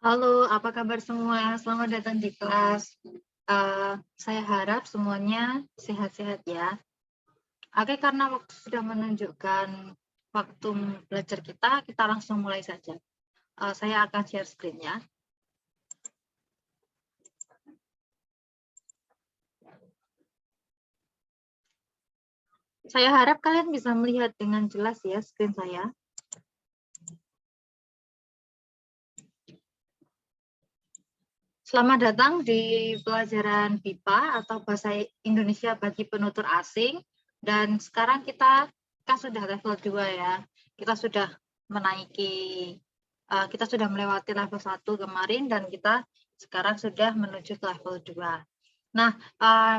Halo, apa kabar semua? Selamat datang di kelas. Saya harap semuanya sehat-sehat ya. Oke, karena waktu sudah menunjukkan waktu belajar kita langsung mulai saja. Saya akan share screen ya. Saya harap kalian bisa melihat dengan jelas ya screen saya. Selamat datang di pelajaran BIPA atau Bahasa Indonesia bagi penutur asing. Dan sekarang kita kan sudah level 2 ya. Kita sudah menaiki, kita sudah melewati level 1 kemarin dan kita sekarang sudah menuju ke level 2. Nah,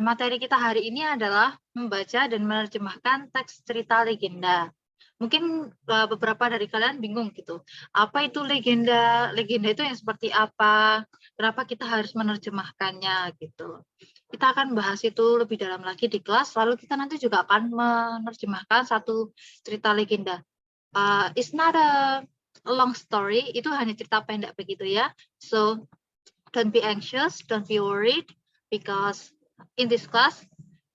materi kita hari ini adalah membaca dan menerjemahkan teks cerita legenda. Mungkin beberapa dari kalian bingung gitu. Apa itu legenda? Legenda itu yang seperti apa? Kenapa kita harus menerjemahkannya gitu. Kita akan bahas itu lebih dalam lagi di kelas, lalu kita nanti juga akan menerjemahkan satu cerita legenda. It's not a long story, itu hanya cerita pendek begitu ya. So, don't be anxious, don't be worried, because in this class,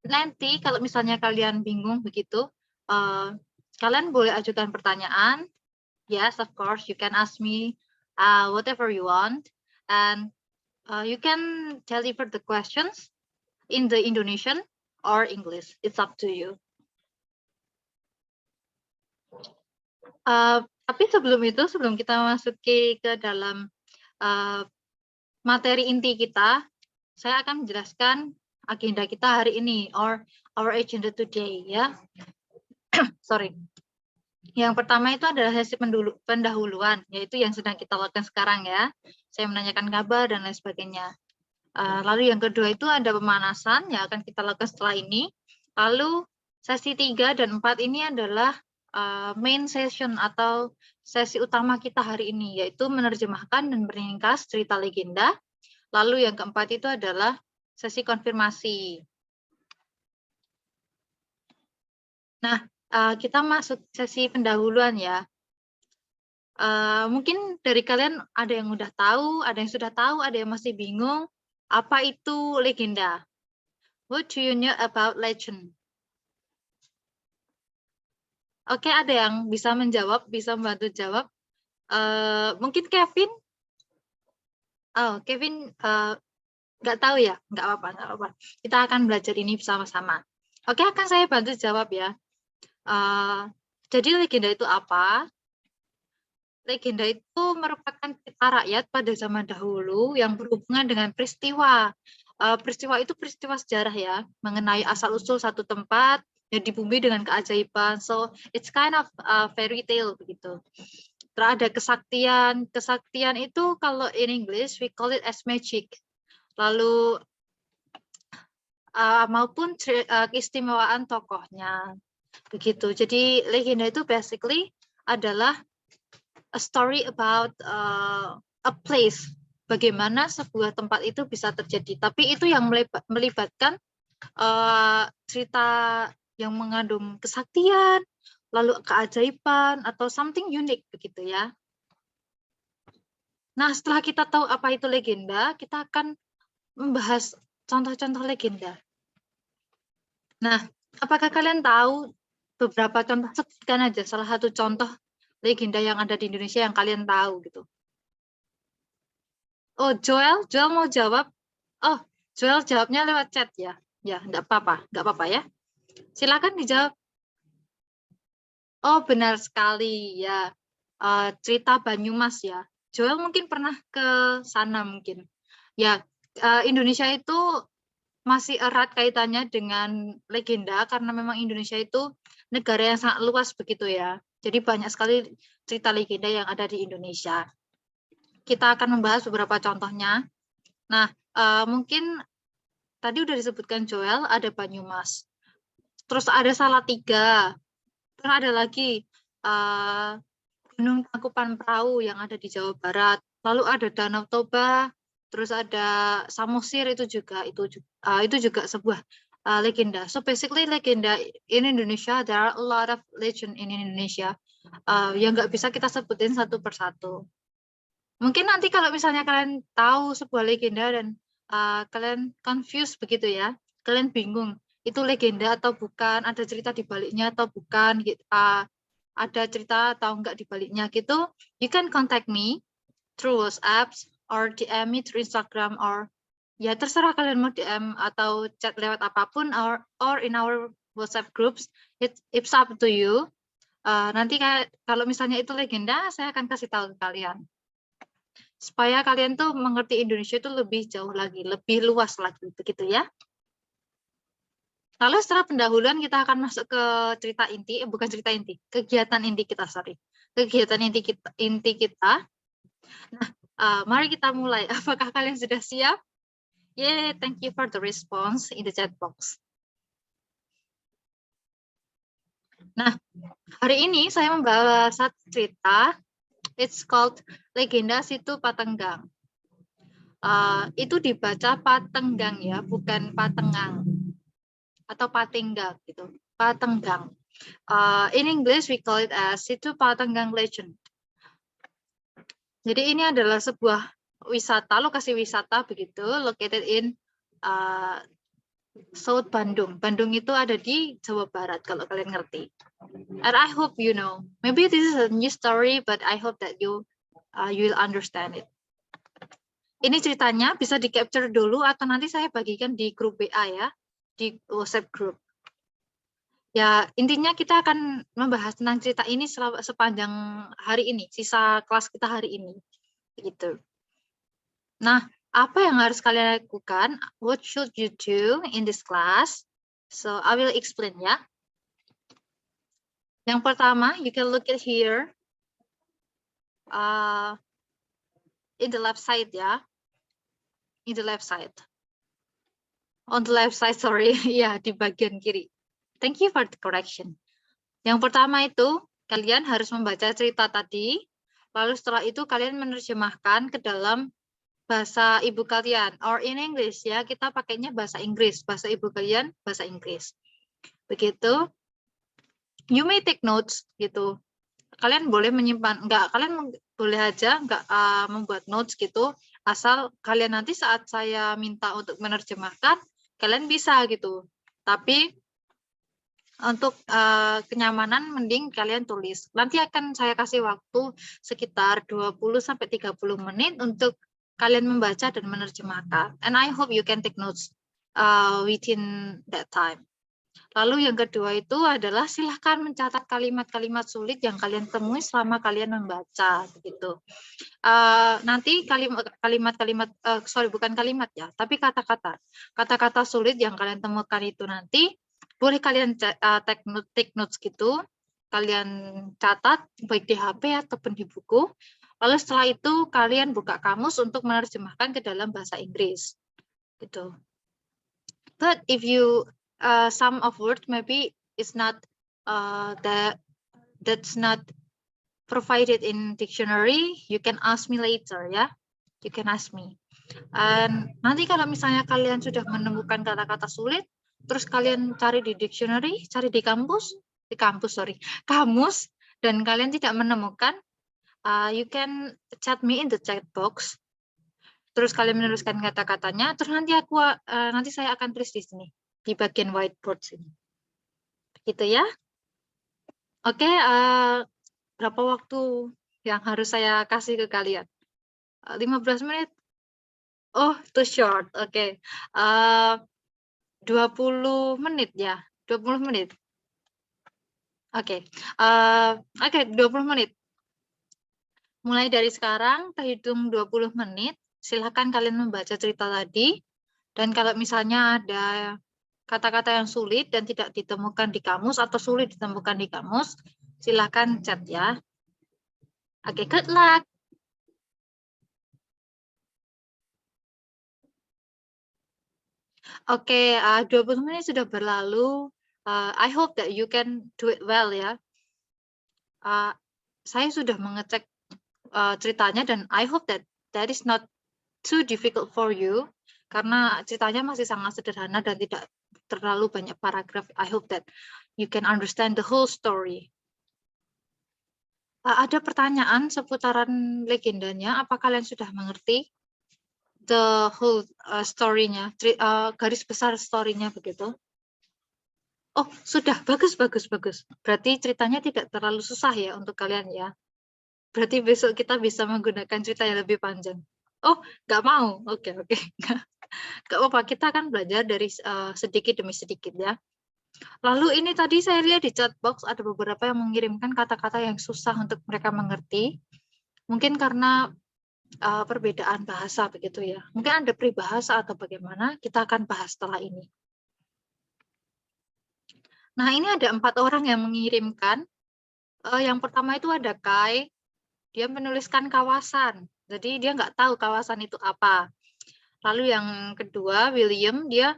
nanti kalau misalnya kalian bingung begitu, kalian boleh ajukan pertanyaan. Yes, of course, you can ask me whatever you want, and you can deliver the questions in the Indonesian or English. It's up to you. Tapi sebelum kita masuki ke dalam materi inti kita, saya akan menjelaskan agenda kita hari ini, or our agenda today ya. Sorry. Yang pertama itu adalah sesi pendahuluan, yaitu yang sedang kita lakukan sekarang ya. Saya menanyakan kabar dan lain sebagainya. Lalu yang kedua itu ada pemanasan yang akan kita lakukan setelah ini. Lalu sesi 3 dan 4 ini adalah main session atau sesi utama kita hari ini, yaitu menerjemahkan dan meringkas cerita legenda. Lalu yang keempat itu adalah sesi konfirmasi. Nah, kita masuk sesi pendahuluan ya. Mungkin dari kalian ada yang udah tahu, ada yang sudah tahu, ada yang masih bingung. Apa itu legenda? What do you know about legend? Oke, ada yang bisa menjawab, bisa membantu jawab. Mungkin Kevin? Oh, Kevin nggak tahu ya? Nggak apa-apa, nggak apa-apa. Kita akan belajar ini bersama-sama. Oke, akan saya bantu jawab ya. Jadi legenda itu apa? Legenda itu merupakan cerita rakyat pada zaman dahulu yang berhubungan dengan peristiwa. Peristiwa itu peristiwa sejarah ya, mengenai asal-usul satu tempat yang dibumi dengan keajaiban. So, it's kind of fairy tale begitu. Terus ada kesaktian. Kesaktian itu kalau in English we call it as magic. Lalu maupun keistimewaan tokohnya. Begitu. Jadi legenda itu basically adalah a story about a place. Bagaimana sebuah tempat itu bisa terjadi. Tapi itu yang melibatkan cerita yang mengandung kesaktian, lalu keajaiban, atau something unik begitu ya. Nah, setelah kita tahu apa itu legenda, kita akan membahas contoh-contoh legenda. Nah, apakah kalian tahu beberapa contoh? Sebutkan aja salah satu contoh legenda yang ada di Indonesia yang kalian tahu gitu. Oh, Joel mau jawab. Oh, Joel jawabnya lewat chat ya. Ya, enggak apa-apa ya. Silakan dijawab. Oh, benar sekali ya. Cerita Banyumas ya. Joel mungkin pernah ke sana mungkin. Ya, Indonesia itu masih erat kaitannya dengan legenda karena memang Indonesia itu negara yang sangat luas begitu ya. Jadi banyak sekali cerita legenda yang ada di Indonesia. Kita akan membahas beberapa contohnya. Nah, mungkin tadi udah disebutkan Joel, ada Banyumas. Terus ada Salatiga. Terus ada lagi Gunung Tangkuban Perahu yang ada di Jawa Barat. Lalu ada Danau Toba. Terus ada Samosir itu juga sebuah legenda. So basically legenda in Indonesia, there are a lot of legend in Indonesia yang nggak bisa kita sebutin satu persatu. Mungkin nanti kalau misalnya kalian tahu sebuah legenda dan kalian confused begitu ya, kalian bingung itu legenda atau bukan, ada cerita di baliknya atau bukan, gitu, ada cerita atau enggak di baliknya gitu, you can contact me through WhatsApp or DM me through Instagram, or ya terserah kalian mau DM atau chat lewat apapun, or in our WhatsApp groups, it's up to you. Nanti kalau misalnya itu legenda, saya akan kasih tahu ke kalian. Supaya kalian tuh mengerti Indonesia itu lebih jauh lagi, lebih luas lagi, begitu ya. Lalu setelah pendahuluan kita akan masuk ke cerita inti, bukan cerita inti, kegiatan inti kita, sorry. Kegiatan inti kita. Nah, mari kita mulai. Apakah kalian sudah siap? Yay, thank you for the response in the chat box. Nah, hari ini saya membawa satu cerita. It's called Legenda Situ Patenggang. Itu dibaca Patenggang ya, bukan Patengang atau Patenggang gitu. Patenggang. In English we call it as Situ Patenggang Legend. Jadi ini adalah sebuah wisata, lokasi wisata begitu, located in South Bandung. Bandung itu ada di Jawa Barat kalau kalian ngerti. And I hope you know. Maybe this is a new story, but I hope that you will understand it. Ini ceritanya bisa di capture dulu atau nanti saya bagikan di grup WA ya, di WhatsApp group. Ya, intinya kita akan membahas tentang cerita ini sepanjang hari ini, sisa kelas kita hari ini. Gitu. Nah, apa yang harus kalian lakukan? What should you do in this class? So, I will explain ya. Yang pertama, you can look at here. In the left side ya. In the left side. On the left side, sorry. Ya, di bagian kiri. Thank you for the correction. Yang pertama itu, kalian harus membaca cerita tadi, lalu setelah itu kalian menerjemahkan ke dalam bahasa ibu kalian, or in English ya, kita pakainya bahasa Inggris, bahasa ibu kalian bahasa Inggris. Begitu. You may take notes gitu. Kalian boleh menyimpan, kalian boleh aja membuat notes gitu, asal kalian nanti saat saya minta untuk menerjemahkan, kalian bisa gitu. Tapi untuk kenyamanan mending kalian tulis. Nanti akan saya kasih waktu sekitar 20-30 menit untuk kalian membaca dan menerjemahkan. And I hope you can take notes within that time. Lalu yang kedua itu adalah silahkan mencatat kalimat-kalimat sulit yang kalian temui selama kalian membaca begitu. Nanti kalimat-kalimat bukan kalimat ya, tapi kata-kata sulit yang kalian temukan itu nanti boleh kalian take notes gitu, kalian catat baik di HP ataupun di buku. Lalu setelah itu kalian buka kamus untuk menerjemahkan ke dalam bahasa Inggris gitu. But if you some of words maybe it's not that's not provided in dictionary, you can ask me later ya. You can ask me. Nanti kalau misalnya kalian sudah menemukan kata-kata sulit, terus kalian cari di dictionary, cari di kamus, dan kalian tidak menemukan, you can chat me in the chat box. Terus kalian menuliskan kata-katanya, terus nanti saya akan tulis di sini, di bagian whiteboard sini. Gitu ya. Oke, berapa waktu yang harus saya kasih ke kalian? 15 menit? Oh, too short. Oke. 20 menit ya. 20 menit. Oke. 20 menit. Mulai dari sekarang terhitung 20 menit, silakan kalian membaca cerita tadi. Dan kalau misalnya ada kata-kata yang sulit dan tidak ditemukan di kamus atau sulit ditemukan di kamus, silakan chat ya. Oke, good luck. Oke, 20 menit sudah berlalu. I hope that you can do it well ya. Saya sudah mengecek ceritanya dan I hope that is not too difficult for you karena ceritanya masih sangat sederhana dan tidak terlalu banyak paragraf. I hope that you can understand the whole story. Ada pertanyaan seputaran legendanya. Apa kalian sudah mengerti the whole story-nya, garis besar story-nya begitu? Oh, sudah. Bagus, bagus, bagus. Berarti ceritanya tidak terlalu susah ya untuk kalian ya. Berarti besok kita bisa menggunakan cerita yang lebih panjang. Oh, nggak mau. Oke, oke. Nggak apa-apa. Kita akan belajar dari sedikit demi sedikit ya. Lalu ini tadi saya lihat di chat box ada beberapa yang mengirimkan kata-kata yang susah untuk mereka mengerti. Mungkin karena perbedaan bahasa begitu ya. Mungkin ada peribahasa atau bagaimana, kita akan bahas setelah ini. Nah, ini ada 4 orang yang mengirimkan. Yang pertama itu ada Kai, dia menuliskan kawasan. Jadi dia nggak tahu kawasan itu apa. Lalu yang kedua, William, dia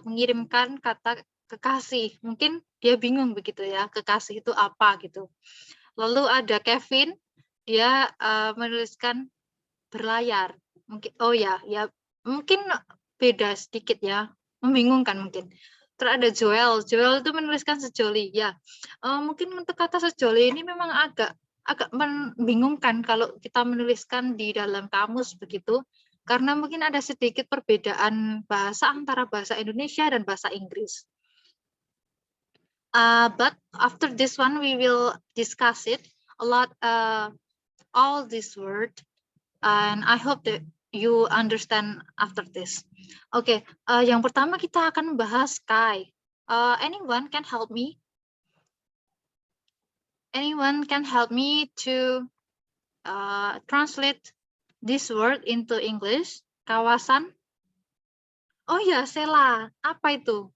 mengirimkan kata kekasih. Mungkin dia bingung begitu ya, kekasih itu apa gitu. Lalu ada Kevin, dia menuliskan berlayar. Mungkin ya mungkin beda sedikit ya, membingungkan mungkin. Terus ada Joel itu menuliskan sejoli ya. Mungkin untuk kata sejoli ini memang agak membingungkan kalau kita menuliskan di dalam kamus begitu, karena mungkin ada sedikit perbedaan bahasa antara bahasa Indonesia dan bahasa Inggris. But after this one we will discuss it a lot, all this word, and I hope that you understand after this. Oke, yang pertama kita akan membahas sky. Anyone can help me? Anyone can help me to translate this word into English? Kawasan? Oh ya, Sela. Apa itu?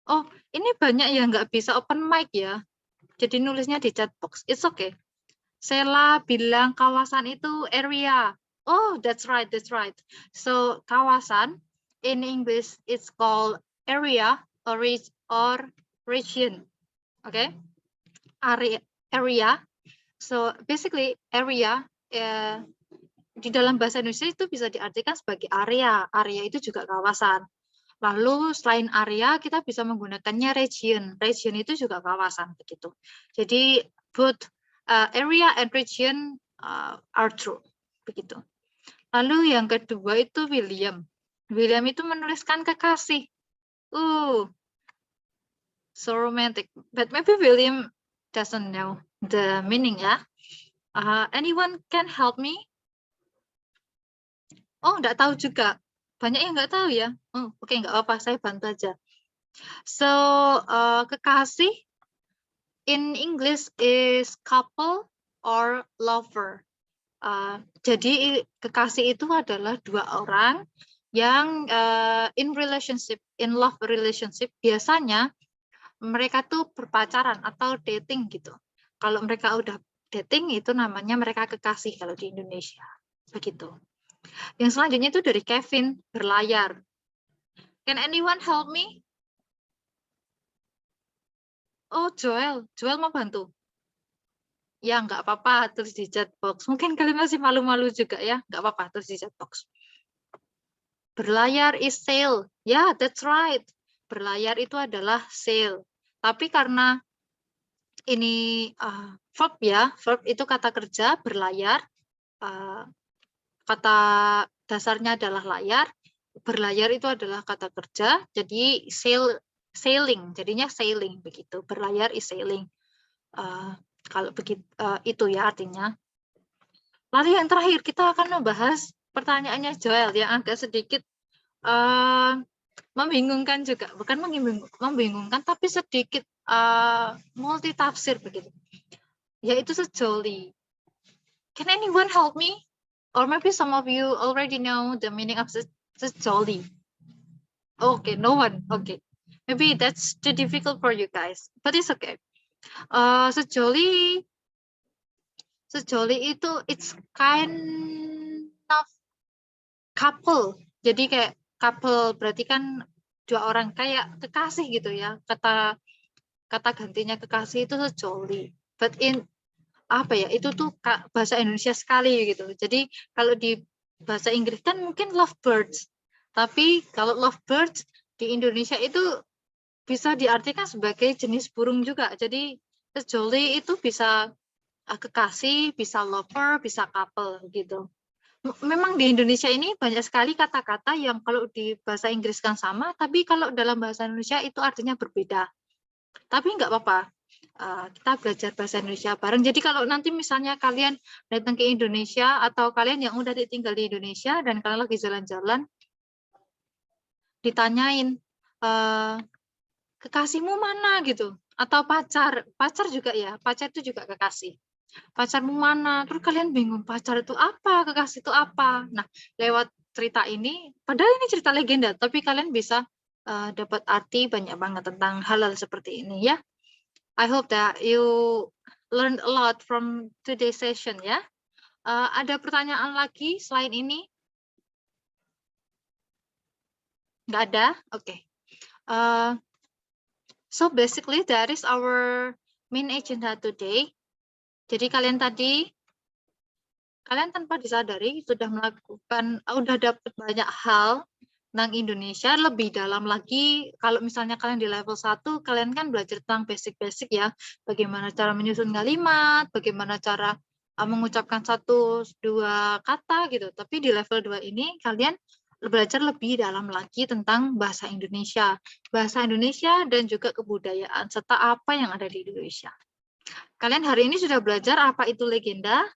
Oh, ini banyak yang nggak bisa open mic ya. Jadi nulisnya di chat box. It's okay. Sela bilang kawasan itu area. Oh, that's right, that's right. So kawasan in English it's called area or region. Okay, area. So basically area di dalam bahasa Indonesia itu bisa diartikan sebagai area. Area itu juga kawasan. Lalu selain area kita bisa menggunakannya region. Region itu juga kawasan begitu. Jadi both area and region are true begitu. Lalu yang kedua itu William. William itu menuliskan kekasih. So romantic. But maybe William doesn't know the meaning ya. Anyone can help me? Oh, nggak tahu juga. Banyak yang nggak tahu ya. Oke, nggak apa-apa. Saya bantu aja. So kekasih in English is couple or lover. Jadi kekasih itu adalah 2 orang yang in love relationship. Biasanya mereka tuh berpacaran atau dating gitu. Kalau mereka udah dating itu namanya mereka kekasih kalau di Indonesia. Begitu. Yang selanjutnya itu dari Kevin, berlayar. Can anyone help me? Oh, Joel mau bantu. Ya, nggak apa-apa, tulis di chat box. Mungkin kalian masih malu-malu juga ya, nggak apa-apa, tulis di chat box. Berlayar is sail. Ya, that's right. Berlayar itu adalah sail. Tapi karena ini verb ya, verb itu kata kerja, berlayar. Kata dasarnya adalah layar. Berlayar itu adalah kata kerja, jadi sailing, jadinya sailing begitu. Berlayar is sailing. Kalau begitu itu ya artinya. Lalu yang terakhir kita akan membahas pertanyaannya Joel yang agak sedikit membingungkan juga, bukan membingungkan tapi sedikit multitafsir begitu. Yaitu sejoli. Can anyone help me? Or maybe some of you already know the meaning of sejoli. Okay, no one. Okay. Maybe that's too difficult for you guys, but it's okay. Sejoli itu it's kind of couple. Jadi kayak couple berarti kan 2 orang kayak kekasih gitu ya. Kata gantinya kekasih itu sejoli. But in apa ya? Itu tuh bahasa Indonesia sekali gitu. Jadi kalau di bahasa Inggris kan mungkin lovebirds. Tapi kalau lovebirds di Indonesia itu bisa diartikan sebagai jenis burung juga. Jadi sejoli itu bisa kekasih, bisa lover, bisa couple gitu. Memang di Indonesia ini banyak sekali kata-kata yang kalau di bahasa Inggris kan sama, tapi kalau dalam bahasa Indonesia itu artinya berbeda. Tapi nggak apa-apa, kita belajar bahasa Indonesia bareng. Jadi kalau nanti misalnya kalian datang ke Indonesia atau kalian yang udah tinggal di Indonesia dan kalian lagi jalan-jalan, ditanyain, kekasihmu mana gitu, atau pacar juga ya, pacar itu juga kekasih. Pacarmu mana? Terus kalian bingung, pacar itu apa, kekasih itu apa? Nah, lewat cerita ini, padahal ini cerita legenda, tapi kalian bisa dapat arti banyak banget tentang hal-hal seperti ini ya. I hope that you learned a lot from today's session ya. Ada pertanyaan lagi selain ini? Nggak ada? Oke. So basically that is our main agenda today. Jadi kalian tanpa disadari sudah dapat banyak hal tentang Indonesia lebih dalam lagi. Kalau misalnya kalian di level 1, kalian kan belajar tentang basic-basic ya, bagaimana cara menyusun kalimat, bagaimana cara mengucapkan 1-2 kata gitu. Tapi di level 2 ini kalian belajar lebih dalam lagi tentang bahasa Indonesia dan juga kebudayaan serta apa yang ada di Indonesia. Kalian hari ini sudah belajar apa itu legenda.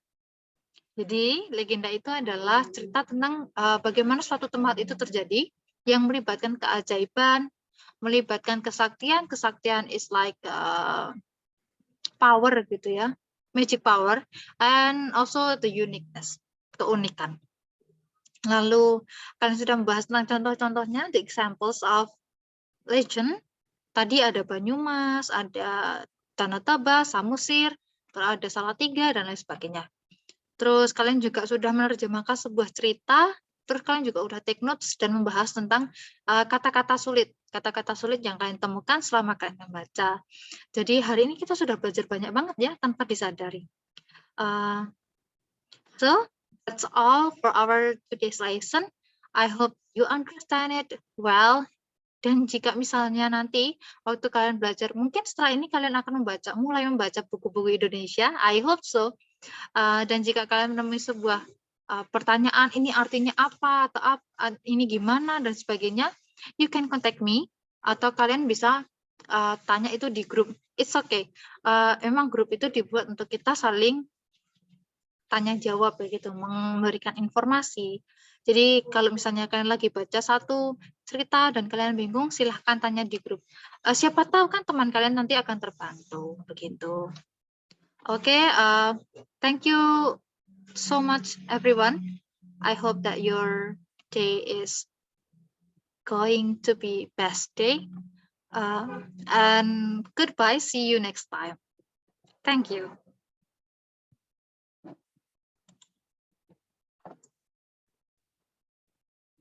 Jadi, legenda itu adalah cerita tentang bagaimana suatu tempat itu terjadi yang melibatkan keajaiban, melibatkan kesaktian. Kesaktian is like power gitu ya, magic power, and also the uniqueness, keunikan. Lalu, kalian sudah membahas tentang contoh-contohnya, the examples of legend. Tadi ada Banyumas, ada Tanah Toba, Samosir, terus ada Salatiga, dan lain sebagainya. Terus kalian juga sudah menerjemahkan sebuah cerita, terus kalian juga udah take notes dan membahas tentang kata-kata sulit yang kalian temukan selama kalian membaca. Jadi hari ini kita sudah belajar banyak banget ya tanpa disadari. So that's all for our today's lesson. I hope you understand it well. Dan jika misalnya nanti waktu kalian belajar, mungkin setelah ini kalian akan mulai membaca buku-buku Indonesia. I hope so. Dan jika kalian menemui sebuah pertanyaan, ini artinya apa, atau ini gimana, dan sebagainya, you can contact me, atau kalian bisa tanya itu di grup. It's okay. Emang grup itu dibuat untuk kita saling tanya jawab begitu, memberikan informasi. Jadi kalau misalnya kalian lagi baca satu cerita dan kalian bingung, silahkan tanya di grup. Siapa tahu kan teman kalian nanti akan terbantu begitu. Okay, thank you so much everyone. I hope that your day is going to be best day. And goodbye, see you next time. Thank you.